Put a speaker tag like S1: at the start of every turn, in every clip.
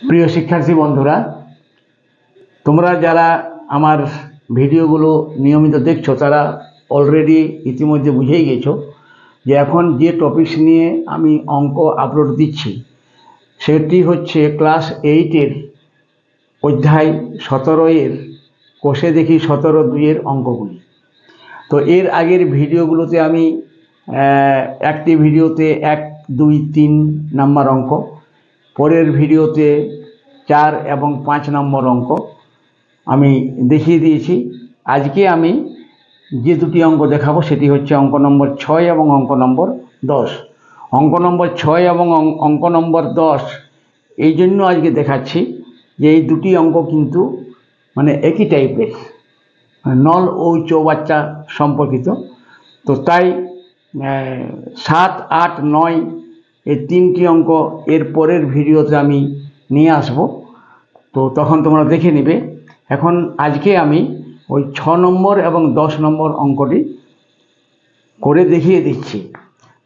S1: প্রিয় শিক্ষার্থী বন্ধুরা, তোমরা যারা আমার ভিডিওগুলো নিয়মিত দেখছো তারা অলরেডি ইতিমধ্যে বুঝেই গেছো যে এখন যে টপিকস নিয়ে আমি অঙ্ক আপলোড দিচ্ছি সেটি হচ্ছে ক্লাস 8-এর অধ্যায় 17-এর কোষে দেখি 17-2-এর অঙ্কগুলি। তো এর আগের ভিডিওগুলোতে আমি একটি ভিডিওতে 1, 2, 3 নাম্বার অঙ্ক, পরের ভিডিওতে 4 এবং 5 নম্বর অঙ্ক আমি দেখিয়ে দিয়েছি। আজকে আমি যে দুটি অঙ্ক দেখাবো সেটি হচ্ছে অঙ্ক নম্বর 6 এবং অঙ্ক নম্বর 10। অঙ্ক নম্বর 6 এবং অঙ্ক নম্বর 10 এই জন্য আজকে দেখাচ্ছি যে এই দুটি অঙ্ক কিন্তু মানে একই টাইপের, নল ও চৌবাচ্চা সম্পর্কিত। তো তাই 7, 8, 9 এই তিনটি অঙ্ক এর পরের ভিডিওতে আমি নিয়ে আসব, তো তখন তোমরা দেখে নেবে। এখন আজকে আমি ওই 6 নম্বর এবং 10 নম্বর অঙ্কটি করে দেখিয়ে দিচ্ছি।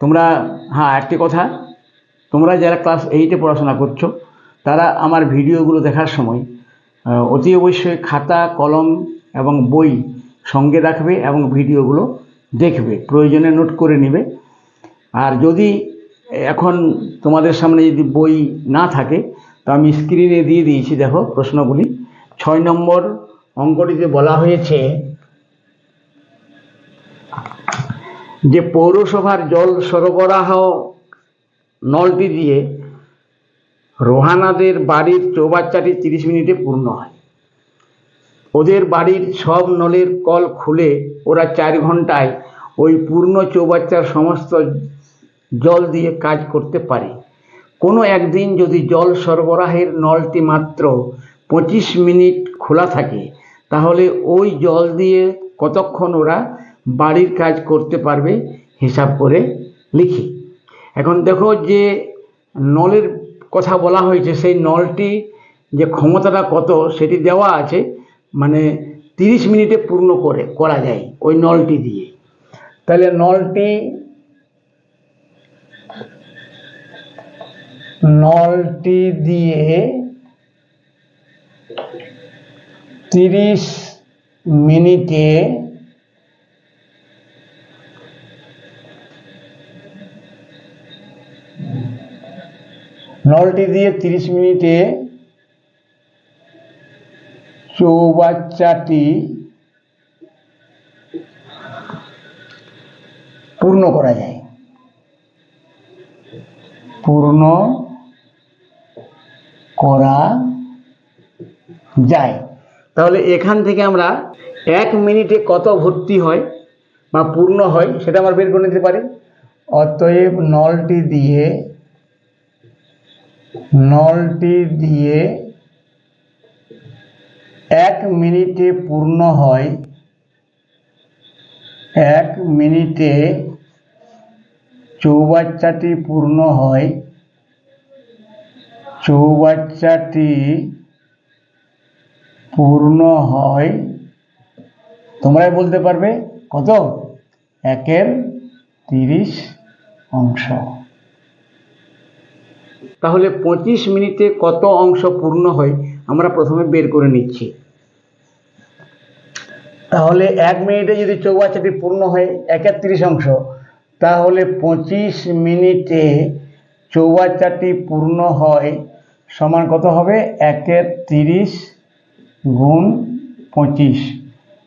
S1: তোমরা একটি কথা, তোমরা যারা ক্লাস 8-এ পড়াশোনা করছো তারা আমার ভিডিওগুলো দেখার সময় অতি অবশ্যই খাতা, কলম এবং বই সঙ্গে রাখবে এবং ভিডিওগুলো দেখবে, প্রয়োজনে নোট করে নেবে। আর যদি এখন তোমাদের সামনে যদি বই না থাকে তো আমি স্ক্রিনে দিয়ে দিয়েছি, দেখো প্রশ্নগুলি। 6 নম্বর অঙ্কটিতে বলা হয়েছে যে পৌরসভার জল সরবরাহ নলটি দিয়ে রোহানাদের বাড়ির চৌবাচ্চাটি 30 মিনিটে পূর্ণ হয়। ওদের বাড়ির সব নলের কল খুলে ওরা 4 ঘন্টায় ওই পূর্ণ চৌবাচ্চার সমস্ত জল দিয়ে কাজ করতে পারে। কোনো একদিন যদি জল সরবরাহের নলটি মাত্র 25 মিনিট খোলা থাকে তাহলে ওই জল দিয়ে কতক্ষণ ওরা বাড়ির কাজ করতে পারবে হিসাব করে লিখি। এখন দেখো যে নলের কথা বলা হয়েছে, সেই নলটি যে ক্ষমতাটা কত সেটি দেওয়া আছে, মানে 30 মিনিটে পূর্ণ করা যায় ওই নলটি দিয়ে। তাহলে নলটি দিয়ে 30 মিনিটে চৌবাচ্চাটি পূর্ণ করা যায়। তাহলে এখান থেকে আমরা 1 মিনিটে কত ভর্তি হয় বা পূর্ণ হয় সেটা আমরা বের করে নিতে পারি। অতএব নলটি দিয়ে 1 মিনিটে পূর্ণ হয়, 1 মিনিটে চৌবাচ্চাটি পূর্ণ হয়, তোমরাই বলতে পারবে কত, 1/30 অংশ। তাহলে 25 মিনিটে কত অংশ পূর্ণ হয় আমরা প্রথমে বের করে নিচ্ছি। তাহলে 1 মিনিটে যদি চৌবাচ্চাটি পূর্ণ হয় 1/30 অংশ, তাহলে 25 মিনিটে চৌবাচ্চাটি পূর্ণ হয় সমান কত হবে, 1/30 গুণ 25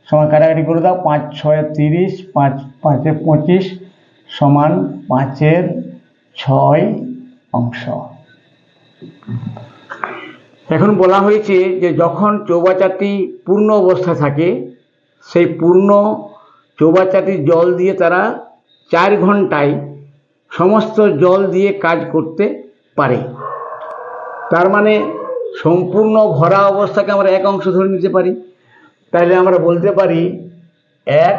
S1: সমান, কাটাকাটি করে দাও, 5, 6, 30, 5, 5, 25 সমান 5/6 অংশ। এখন বলা হয়েছে যে যখন চৌবাচ্চাটি পূর্ণ অবস্থা থাকে সেই পূর্ণ চৌবাচ্চাটি জল দিয়ে তারা 4 ঘন্টায় সমস্ত জল দিয়ে কাজ করতে পারে। তার মানে সম্পূর্ণ ভরা অবস্থাকে আমরা 1 অংশ ধরে নিতে পারি। তাহলে আমরা বলতে পারি 1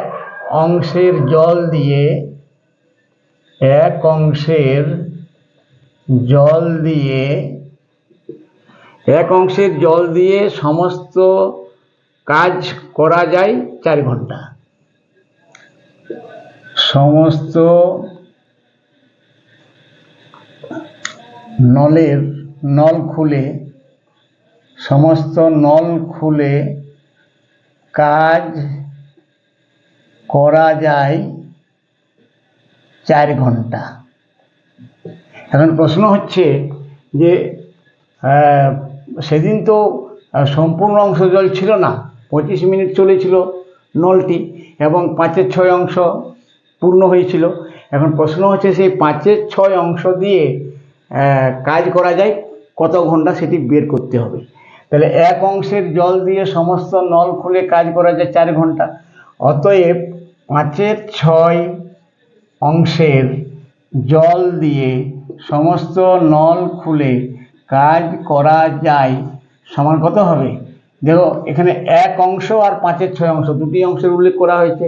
S1: অংশের জল দিয়ে সমস্ত কাজ করা যায় 4 ঘন্টা। সমস্ত নল খুলে সমস্ত নল খুলে কাজ করা যায় 4 ঘন্টা। এখন প্রশ্ন হচ্ছে যে সেদিন তো সম্পূর্ণ অংশ জল ছিল না, 25 মিনিট চলেছিল নলটি এবং 5/6 অংশ পূর্ণ হয়েছিল। এখন প্রশ্ন হচ্ছে সেই 5/6 অংশ দিয়ে কাজ করা যায় কত ঘন্টা, সেটি বের করতে হবে। তাহলে 1 অংশের জল দিয়ে সমস্ত নল খুলে কাজ করা যায় 4 ঘন্টা। অতএব 5/6 অংশের জল দিয়ে সমস্ত নল খুলে কাজ করা যায় সমান কত হবে? দেখো এখানে 1 অংশ আর 5/6 অংশ দুটি অংশের উল্লেখ করা হয়েছে।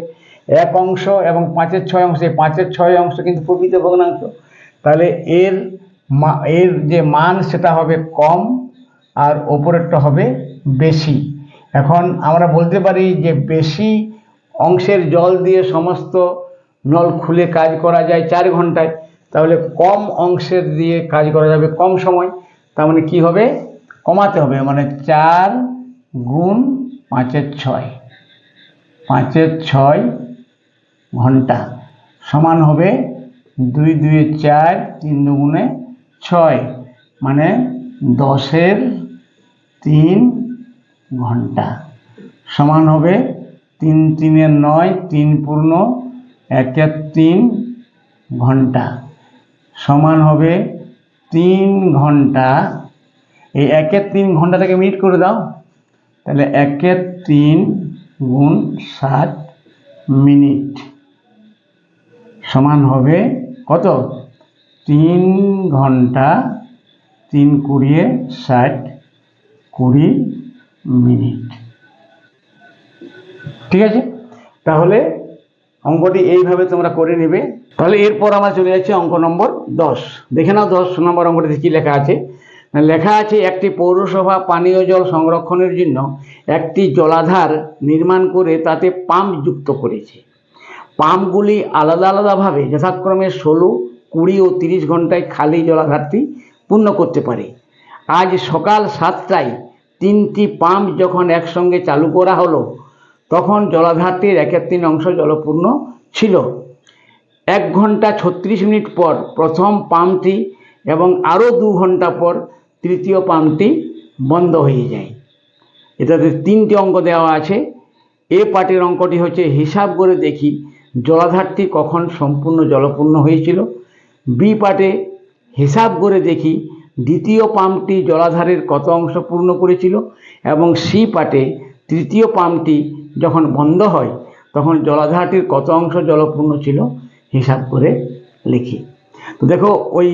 S1: 1 অংশ এবং 5/6 অংশ, 5/6 অংশ কিন্তু প্রকৃত ভগ্নাংশ। তাহলে এর যে মান সেটা হবে কম আর ওপরেরটা হবে বেশি। এখন আমরা বলতে পারি যে বেশি অংশের জল দিয়ে সমস্ত নল খুলে কাজ করা যায় 4 ঘন্টায়, তাহলে কম অংশের দিয়ে কাজ করা যাবে কম সময়। তার মানে কী হবে? কমাতে হবে, মানে 4 গুণ 5/6, 5/6 ঘন্টা সমান হবে 2 2 4, 3 2 6, মানে 10/3 ঘন্টা সমান হবে 3 3 9, 3 পূর্ণ 1 3 ঘন্টা সমান হবে 3 ঘন্টা। এই 1 3 ঘন্টাটাকে মিনিট করে দাও, তাহলে 1 3 গুণ 60 মিনিট সমান হবে কত? 3 ঘন্টা 3 কুড়িয়ে 60, 20 মিনিট। ঠিক আছে, তাহলে অঙ্কটি এইভাবে তোমরা করে নেবে। তাহলে এরপর আমরা চলে যাচ্ছি অঙ্ক নম্বর 10। দেখে নাও 10 নম্বর অঙ্কটিতে কী লেখা আছে। লেখা আছে একটি পৌরসভা পানীয় জল সংরক্ষণের জন্য একটি জলাধার নির্মাণ করে তাতে পাম্প যুক্ত করেছে। পাম্পগুলি আলাদা আলাদাভাবে যথাক্রমে 16, 20 ও 30 ঘন্টায় খালি জলাধারটি পূর্ণ করতে পারে। আজ সকাল 7টায় 3টি পাম্প যখন একসঙ্গে চালু করা হলো তখন জলাধারটির 1/3 অংশ জলপূর্ণ ছিল। 1 ঘন্টা 36 মিনিট পর প্রথম পাম্পটি এবং আরও 2 ঘন্টা পর তৃতীয় পাম্পটি বন্ধ হয়ে যায়। এটাতে 3টি অঙ্ক দেওয়া আছে। এ পার্টের অঙ্কটি হচ্ছে হিসাব করে দেখি জলাধারটি কখন সম্পূর্ণ জলপূর্ণ হয়েছিল। বি পার্টে হিসাব করে দেখি দ্বিতীয় পাম্পটি জলাধারের কত অংশ পূর্ণ করেছিল, এবং সি পার্টে তৃতীয় পাম্পটি যখন বন্ধ হয় তখন জলাধারটির কত অংশ জলপূর্ণ ছিল হিসাব করে লিখি। তো দেখো ওই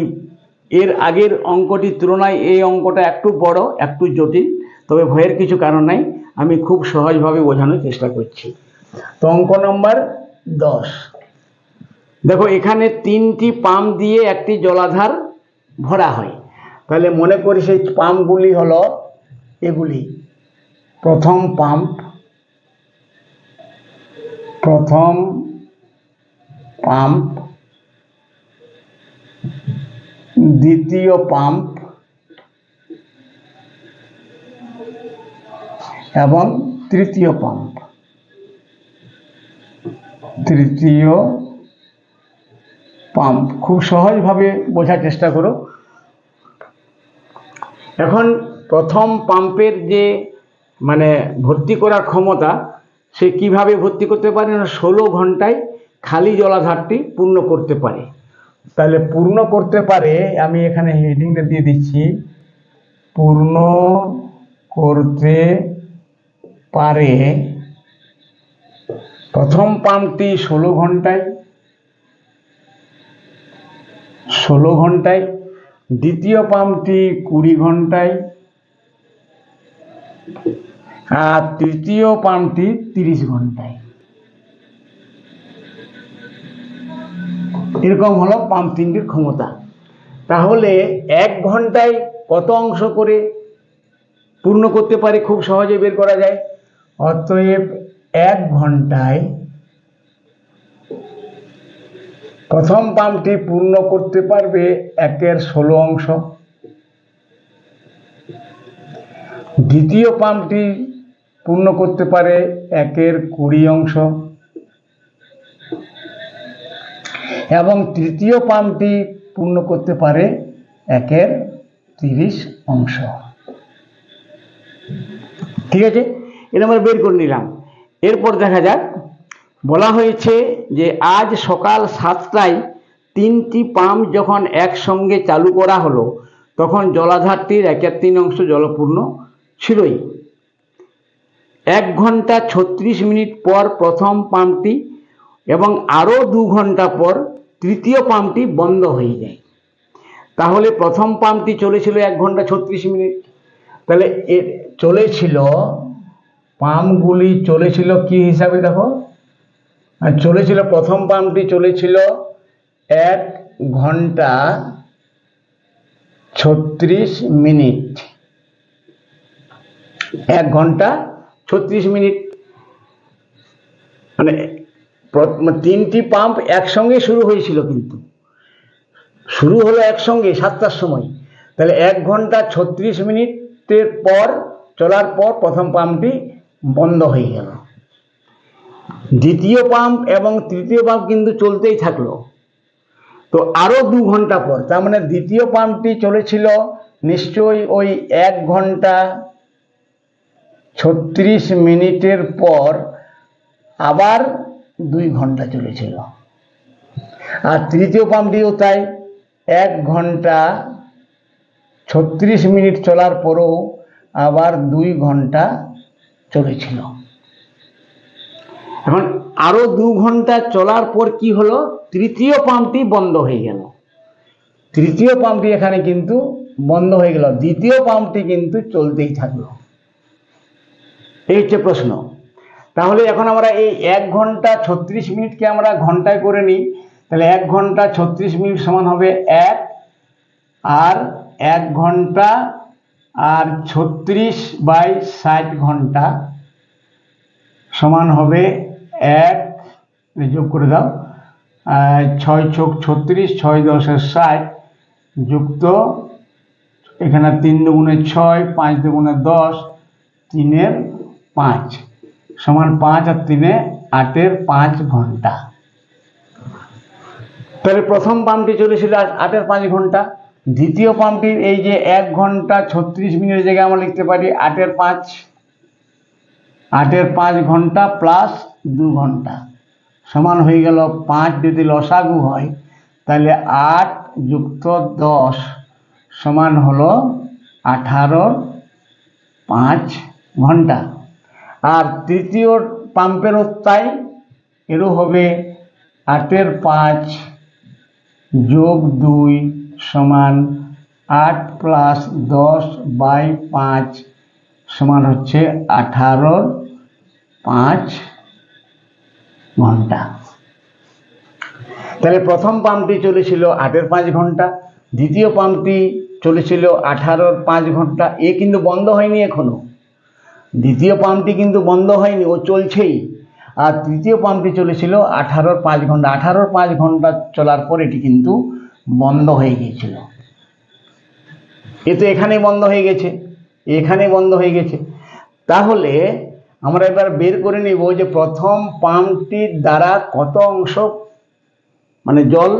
S1: এর আগের অঙ্কটির তুলনায় এই অঙ্কটা একটু বড়, একটু জটিল, তবে ভয়ের কিছু কারণ নাই, আমি খুব সহজভাবে বোঝানোর চেষ্টা করছি। তো অঙ্ক নম্বর 10 দেখো, এখানে 3টি পাম্প দিয়ে একটি জলাধার ভরা হয়। তাহলে মনে করি সেই পাম্পগুলি হলো এগুলি। প্রথম পাম্প, দ্বিতীয় পাম্প এবং তৃতীয় পাম্প। খুব সহজভাবে বোঝার চেষ্টা করো। এখন প্রথম পাম্পের যে মানে ভর্তি করার ক্ষমতা, সে কিভাবে ভর্তি করতে পারে না, 16 ঘন্টায় খালি জলাধারটি পূর্ণ করতে পারে। তাহলে পূর্ণ করতে পারে, আমি এখানে হেডিংটা দিয়ে দিচ্ছি, পূর্ণ করতে পারে প্রথম পাম্পটি 16 ঘন্টায়, দ্বিতীয় পাম্পটি 20 ঘন্টায়, আর তৃতীয় পাম্পটি 30 ঘন্টায়। এরকম হলো পাম্প 3টির ক্ষমতা। তাহলে 1 ঘন্টায় কত অংশ করে পূর্ণ করতে পারে খুব সহজে বের করা যায়। অতএব 1 ঘন্টায় প্রথম পাম্পটি পূর্ণ করতে পারবে 1/16 অংশ, দ্বিতীয় পাম্পটি পূর্ণ করতে পারে 1/20 অংশ এবং তৃতীয় পাম্পটি পূর্ণ করতে পারে 1/30 অংশ। ঠিক আছে, এটা আমরা বের করে নিলাম। এরপর দেখা যাক, বলা হয়েছে যে আজ সকাল 7টায় 3টি পাম্প যখন একসঙ্গে চালু করা হলো তখন জলাধারটির 1/3 অংশ জলপূর্ণ ছিলই। 1 ঘন্টা 36 মিনিট পর প্রথম পাম্পটি এবং আরও 2 ঘন্টা পর তৃতীয় পাম্পটি বন্ধ হয়ে যায়। তাহলে প্রথম পাম্পটি চলেছিল 1 ঘন্টা 36 মিনিট, তাহলে চলেছিল পাম্পগুলি চলেছিল কি হিসাবে দেখো, চলেছিল প্রথম পাম্পটি চলেছিল 1 ঘন্টা 36 মিনিট, 1 ঘন্টা 36 মিনিট, মানে 3টি পাম্প একসঙ্গে শুরু হয়েছিল, কিন্তু শুরু হলো একসঙ্গে 7টার সময়, তাহলে 1 ঘন্টা 36 মিনিটের পর চলার পর প্রথম পাম্পটি বন্ধ হয়ে গেল। দ্বিতীয় পাম্প এবং তৃতীয় পাম্প কিন্তু চলতেই থাকলো, তো আরো 2 ঘন্টা পর, তার মানে দ্বিতীয় পাম্পটি চলেছিল নিশ্চয়ই ওই 1 ঘন্টা 36 মিনিটের পর আবার 2 ঘন্টা চলেছিল, আর তৃতীয় পাম্পটিও তাই 1 ঘন্টা 36 মিনিট চলার পরেও আবার 2 ঘন্টা চলেছিল। এখন আরো 2 ঘন্টা চলার পর কি হলো, তৃতীয় পাম্পটি বন্ধ হয়ে গেল। তৃতীয় পাম্পটি এখানে কিন্তু বন্ধ হয়ে গেল, দ্বিতীয় পাম্পটি কিন্তু চলতেই থাকলো। এই হচ্ছে প্রশ্ন। তাহলে এখন আমরা এই 1 ঘন্টা 36 মিনিটকে আমরা ঘন্টায় করে নিই, তাহলে 1 ঘন্টা 36 মিনিট সমান হবে 1, আর 1 ঘন্টা আর 36/60 ঘন্টা সমান হবে 1, যোগ করে দাও, 6 × 36, 6 × 10 = 60, যুক্ত এখানে 3 × 2 = 6, 5 × 2 = 10, 3 × 5 সমান 5, আর 3 × 8 = 5 ঘন্টা। তাহলে প্রথম পাম্পটি চলেছিল 8/5 ঘন্টা, দ্বিতীয় পাম্পটির এই যে 1 ঘন্টা 36 মিনিটের জায়গায় আমরা লিখতে পারি 8/5 ঘন্টা প্লাস 2 ঘন্টা সমান হয়ে গেল 5। যদি লসাগু হয় তাহলে 8 + 10 সমান হলো 18/5 ঘন্টা। আর তৃতীয় পাম্পেরও তাই, এরও হবে 8/5 + 2 সমান 8 + 10/5 সমান হচ্ছে 18/5 ঘন্টা। তাহলে প্রথম পাম্পটি চলেছিল 8/5 ঘন্টা, দ্বিতীয় পাম্পটি চলেছিল 18/5 ঘন্টা। এ কিন্তু বন্ধ হয়নি এখনো, দ্বিতীয় পাম্পটি কিন্তু বন্ধ হয়নি, ও চলছেই। আর তৃতীয় পাম্পটি চলেছিল 18/5 ঘন্টা। 18/5 ঘন্টা চলার পর এটি কিন্তু বন্ধ হয়ে গিয়েছিল। এ তো এখানেই বন্ধ হয়ে গেছে, এখানেই বন্ধ হয়ে গেছে। তাহলে আমরা এবার বের করে নিব যে প্রথম পাম্পটির দ্বারা কত অংশ মানে জল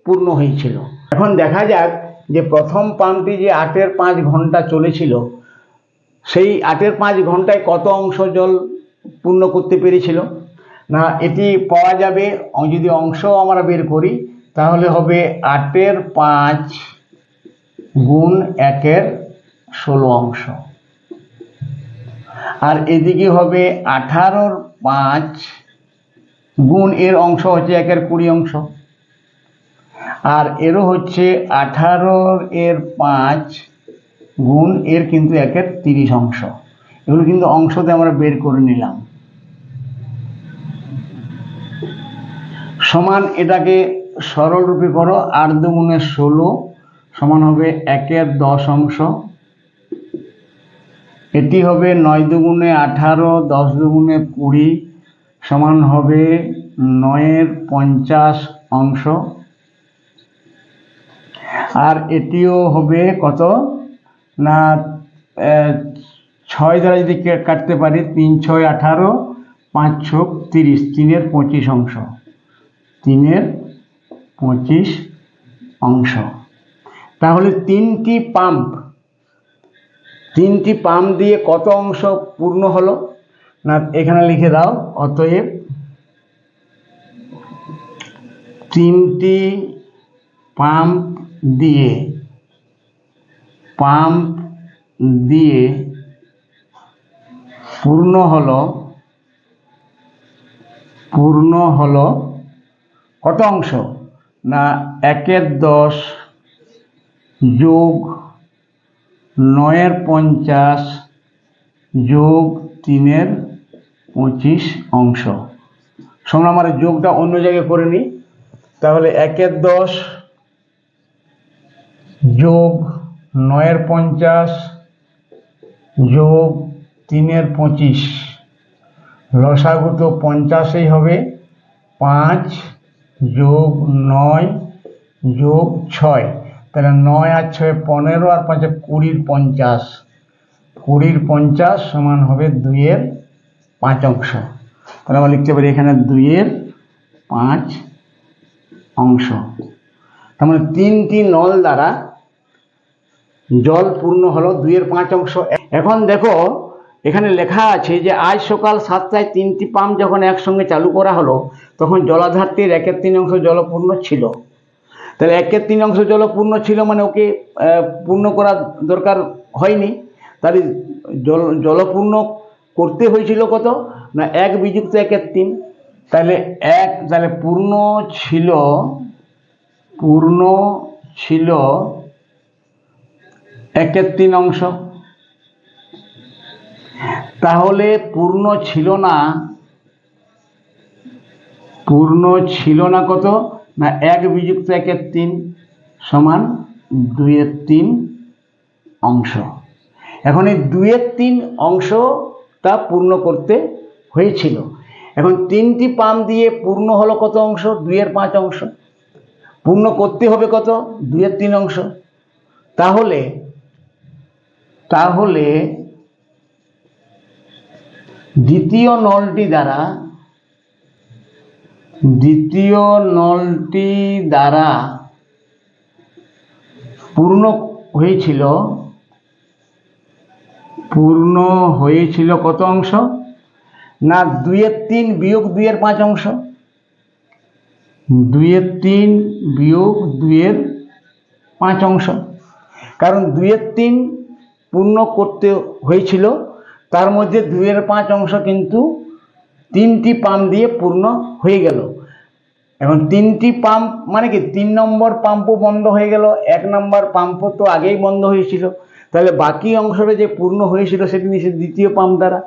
S1: পূর্ণ হয়েছিল। এখন দেখা যাক যে প্রথম পাম্পটি যে 8/5 ঘন্টা চলেছিল, সেই 8/5 ঘন্টায় কত অংশ জল পূর্ণ করতে পেরেছিল। না, এটি পাওয়া যাবে যদি অংশ আমরা বের করি, তাহলে হবে 8/5 গুণ 1/16 অংশ, আর এদিকে হবে 18/5 গুণ এর অংশ হচ্ছে 1/20 অংশ, আর এরও হচ্ছে 18/5 গুণ এর কিন্তু 1/30 অংশ। এগুলো কিন্তু অংশতে আমরা বের করে নিলাম। সমান এটাকে সরল রূপে করো, 8 × 2 = 16 সমান হবে 1/10 অংশ। এটি হবে 9 × 2 = 18, 10 × 2 = 20 সমান হবে 9/50 অংশ। আর এটিও হবে কত না ছয় দ্বারা যদি কাটতে পারি, 3 6 18, 5 6 30, 3-এর 25 অংশ, 3-এর 25 অংশ। তাহলে তিনটি পাম্প দিয়ে কত অংশ পূর্ণ হলো? না এখানে লিখে দাও, অতএব তিনটি পাম্প দিয়ে পূর্ণ হলো কত অংশ? না 1/10 যোগ 9/50 যোগ 3/25 অংশ। শোনো, আমার যোগটা অন্য জায়গায় করে নিই। তাহলে 1/10 যোগ 9/50 যোগ 3/25, লসাগু তো 50-এই হবে। 5 যোগ 9 যোগ 6, তাহলে 9 আর 6 15, আর 5 20-এর 50, 20-এর 50 সমান হবে 2/5 অংশ। তাহলে আমরা লিখতে পারি এখানে 2/5 অংশ। তার মানে তিনটি নল দ্বারা জল পূর্ণ হলো 2/5 অংশ। এখন দেখো, এখানে লেখা আছে যে আজ সকাল 7টায় 3টি পাম্প যখন একসঙ্গে চালু করা হলো, তখন জলাধারটির 1/3 অংশ জলপূর্ণ ছিল। তাহলে 1/3 অংশ জলপূর্ণ ছিল মানে ওকে পূর্ণ করার দরকার হয়নি। তাহলে জলপূর্ণ করতে হয়েছিল কত? না 1 বিযুক্ত 1/3। তাহলে পূর্ণ ছিল 1/3 অংশ। তাহলে পূর্ণ ছিল না কত? না 1 বিযুক্ত 1/3 সমান 2/3 অংশ। এখন এই 2/3 অংশটা পূর্ণ করতে হয়েছিল। এখন তিনটি পাম্প দিয়ে পূর্ণ হলো কত অংশ? 2/5 অংশ। পূর্ণ করতে হবে কত? 2/3 অংশ। তাহলে দ্বিতীয় নলটি দ্বারা পূর্ণ হয়েছিল কত অংশ? না 2/3 বিয়োগ 2/5 অংশ। 2/3 বিয়োগ 2/5 অংশ। কারণ 2/3 পূর্ণ করতে হয়েছিল, তার মধ্যে 2/5 অংশ কিন্তু তিনটি পাম্প দিয়ে পূর্ণ হয়ে গেল। এখন তিনটি পাম্প মানে কি, 3 নম্বর পাম্পও বন্ধ হয়ে গেল, 1 নম্বর পাম্পও তো আগেই বন্ধ হয়েছিল। তাহলে বাকি অংশটা যে পূর্ণ হয়েছিল সেটি নিশ্চয়ই দ্বিতীয় পাম্প দ্বারা।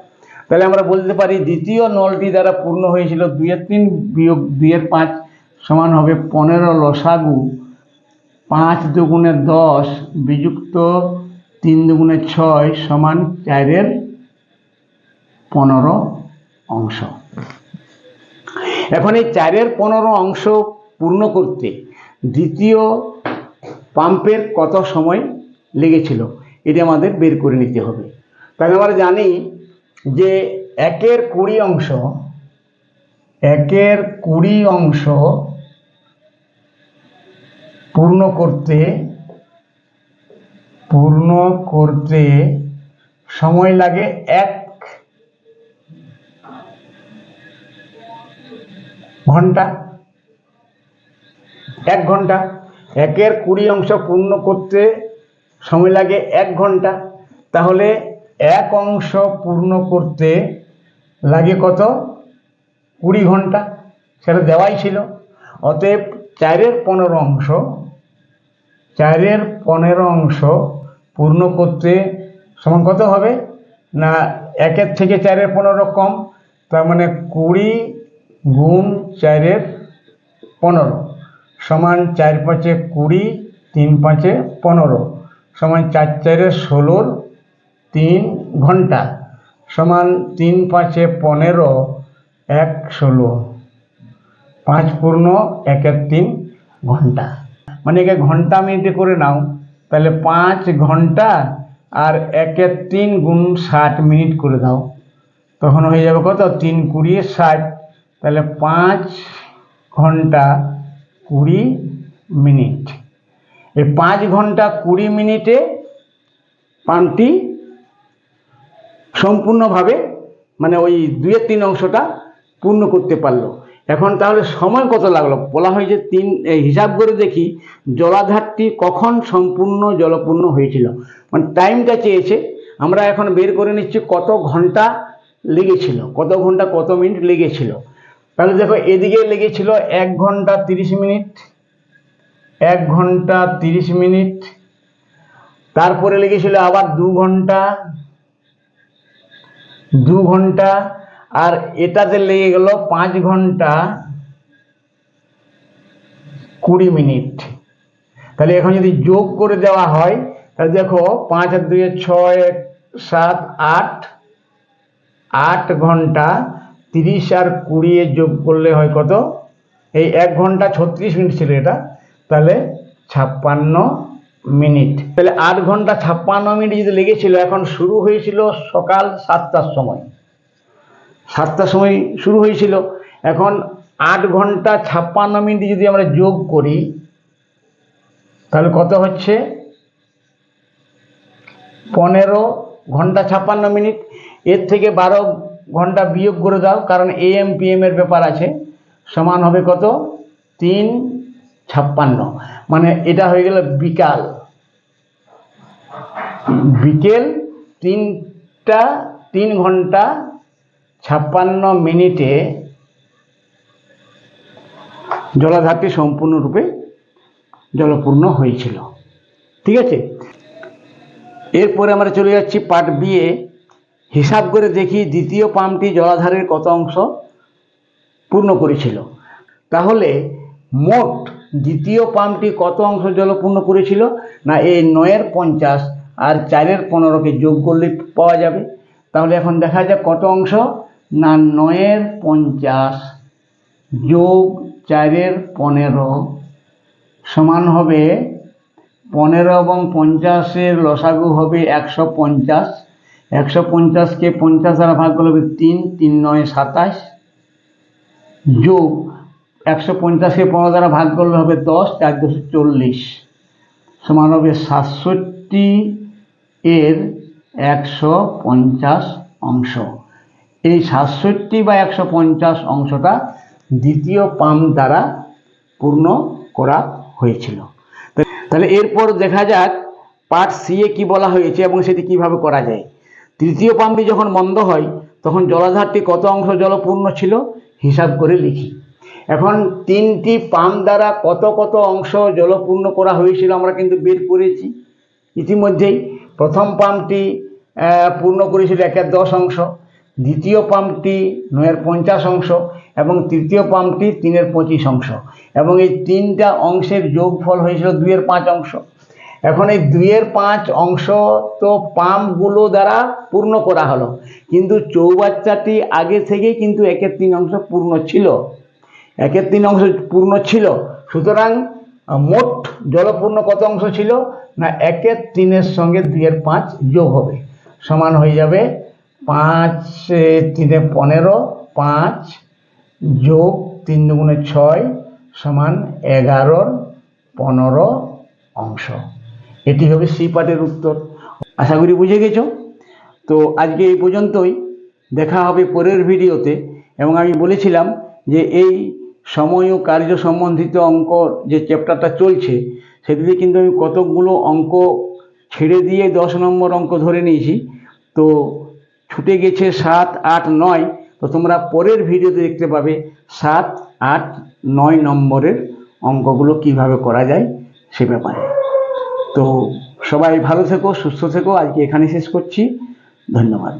S1: তাহলে আমরা বলতে পারি দ্বিতীয় নলটি দ্বারা পূর্ণ হয়েছিল 2/3 বিয়োগ 2/5 সমান হবে 15 লসাগু 5 দুগুণে 10 বিযুক্ত 3 দুগুণে 6 সমান 4/15 অংশ। এখন এই 4/15 অংশ পূর্ণ করতে দ্বিতীয় পাম্পের কত সময় লেগেছিল, এটা আমাদের বের করে নিতে হবে। তাহলে আমরা জানি যে 1/20 অংশ পূর্ণ করতে সময় লাগে 1 ঘন্টা। 1 ঘন্টা। 1/20 অংশ পূর্ণ করতে সময় লাগে 1 ঘন্টা। তাহলে 1 অংশ পূর্ণ করতে লাগে কত? 20 ঘন্টা। সেটা দেওয়াই ছিল। অতএব 4/15 অংশ পূর্ণ করতে সমান কত হবে? না 1-এর থেকে 4/15 কম, তার মানে 20 গুণ 4/15 সমান 4×5 20, 3×5 15 সমান 4×4 16, 3 ঘন্টা সমান 3×5 15, 1 16, 5 পূর্ণ 1/3 ঘন্টা। মানে একে ঘন্টা মিনিটে করে নাও, তাহলে 5 ঘন্টা আর 1/3 গুণ 60 মিনিট করে দাও, তখন হয়ে যাবে কত 3 20 60, তাহলে 5 ঘন্টা 20 মিনিট। এই 5 ঘন্টা 20 মিনিটে পাম্পটি সম্পূর্ণভাবে মানে ওই 2/3 অংশটা পূর্ণ করতে পারলো। এখন তাহলে সময় কত লাগলো? বলা হয় যে হিসাব করে দেখি জলাধারটি কখন সম্পূর্ণ জলপূর্ণ হয়েছিল, মানে টাইমটা চেয়েছে। আমরা এখন বের করে নিচ্ছি কত ঘন্টা লেগেছিল, কত ঘন্টা কত মিনিট লেগেছিল। তাহলে দেখো এদিকে লেগেছিল 1 ঘন্টা 30 মিনিট, 1 ঘন্টা 30 মিনিট, তারপরে লেগেছিল আবার 2 ঘন্টা, 2 ঘন্টা, আর এটাতে লেগে গেল 5 ঘন্টা 20 মিনিট। তাহলে এখন যদি যোগ করে দেওয়া হয় তাহলে দেখো 5 আর 2 6 7 8, 8 ঘন্টা 30 আর 20 যোগ করলে হয় কত? এই 1 ঘন্টা 36 মিনিট ছিল এটা, তাহলে 56 মিনিট। তাহলে 8 ঘন্টা 56 মিনিট যদি লেগেছিল, এখন শুরু হয়েছিল সকাল 7টার সময়, 7টার সময় শুরু হয়েছিল। এখন 8 ঘন্টা 56 মিনিট যদি আমরা যোগ করি তাহলে কত হচ্ছে? 15 ঘন্টা 56 মিনিট। এর থেকে 12 ঘন্টা বিয়োগ করে দাও, কারণ AM PM এর ব্যাপার আছে, সমান হবে কত? 3:56, মানে এটা হয়ে গেল বিকাল 3 ঘন্টা 56 মিনিটে জলাধারটি সম্পূর্ণরূপে জলপূর্ণ হয়েছিল। ঠিক আছে, এরপরে আমরা চলে যাচ্ছি পার্ট বি এ। হিসাব করে দেখি দ্বিতীয় পাম্পটি জলাধারের কত অংশ পূর্ণ করেছিল। তাহলে মোট দ্বিতীয় পাম্পটি কত অংশ জলপূর্ণ করেছিল? না এই 9-এর 50 আর 4-এর 15কে যোগ করলে পাওয়া যাবে। তাহলে এখন দেখা যাক কত অংশ। না 9-এর 50 যোগ 4-এর 15 সমান হবে 15 এবং 50-এর লসাগু হবে 150। 150কে 50 দ্বারা ভাগ করলে হবে 3, 3 9 27, যোগ 150কে 15 দ্বারা ভাগ করলে হবে 10, 4 10 40, সমান হবে 67 এর 150 অংশ। এই 67 বা 150 অংশটা দ্বিতীয় পাম্প দ্বারা পূর্ণ করা হয়েছিল। তাহলে এরপর দেখা যাক পার্ট সি এ কি বলা হয়েছে এবং সেটি কিভাবে করা যায়। তৃতীয় পাম্পটি যখন বন্ধ হয় তখন জলাধারটি কত অংশ জলপূর্ণ ছিল হিসাব করে লিখি। এখন 3টি পাম্প দ্বারা কত কত অংশ জলপূর্ণ করা হয়েছিল আমরা কিন্তু বের করেছি ইতিমধ্যেই। প্রথম পাম্পটি পূর্ণ করেছিল 1/10 অংশ, দ্বিতীয় পাম্পটি 9-এর 50 অংশ এবং তৃতীয় পাম্পটি 3-এর 25 অংশ, এবং এই 3টা অংশের যোগফল হয়েছিল 2-এর 5 অংশ। এখন এই 2-এর 5 অংশ তো পাম্পগুলো দ্বারা পূর্ণ করা হলো, কিন্তু চৌবাচ্চাটি আগে থেকেই কিন্তু 1/3 অংশ পূর্ণ ছিল, 1/3 অংশ পূর্ণ ছিল। সুতরাং মোট জলপূর্ণ কত অংশ ছিল? না 1/3-এর সঙ্গে 2-এর 5 যোগ হবে, সমান হয়ে যাবে 5 3 15, 5 যোগ 3 2 6 সমান 11-র 15 অংশ। এটি হবে সি পার্টের উত্তর। আশা করি বুঝে গেছো। তো আজকে এই পর্যন্তই, দেখা হবে পরের ভিডিওতে। এবং আমি বলেছিলাম যে এই সময় ও কার্য সম্বন্ধিত অঙ্ক যে চ্যাপ্টারটা চলছে সেটিতে কিন্তু আমি কতকগুলো অঙ্ক ছেড়ে দিয়ে 10 নম্বর অঙ্ক ধরে নিয়েছি। তো ছুটে গেছে 7, 8, 9। তো তোমরা পরের ভিডিওতে দেখতে পাবে 7, 8, 9 নম্বরের অঙ্কগুলো কিভাবে করা যায় সে ব্যাপারে। তো সবাই ভালো থেকো, সুস্থ থেকো। আজকে এখানে শেষ করছি। ধন্যবাদ।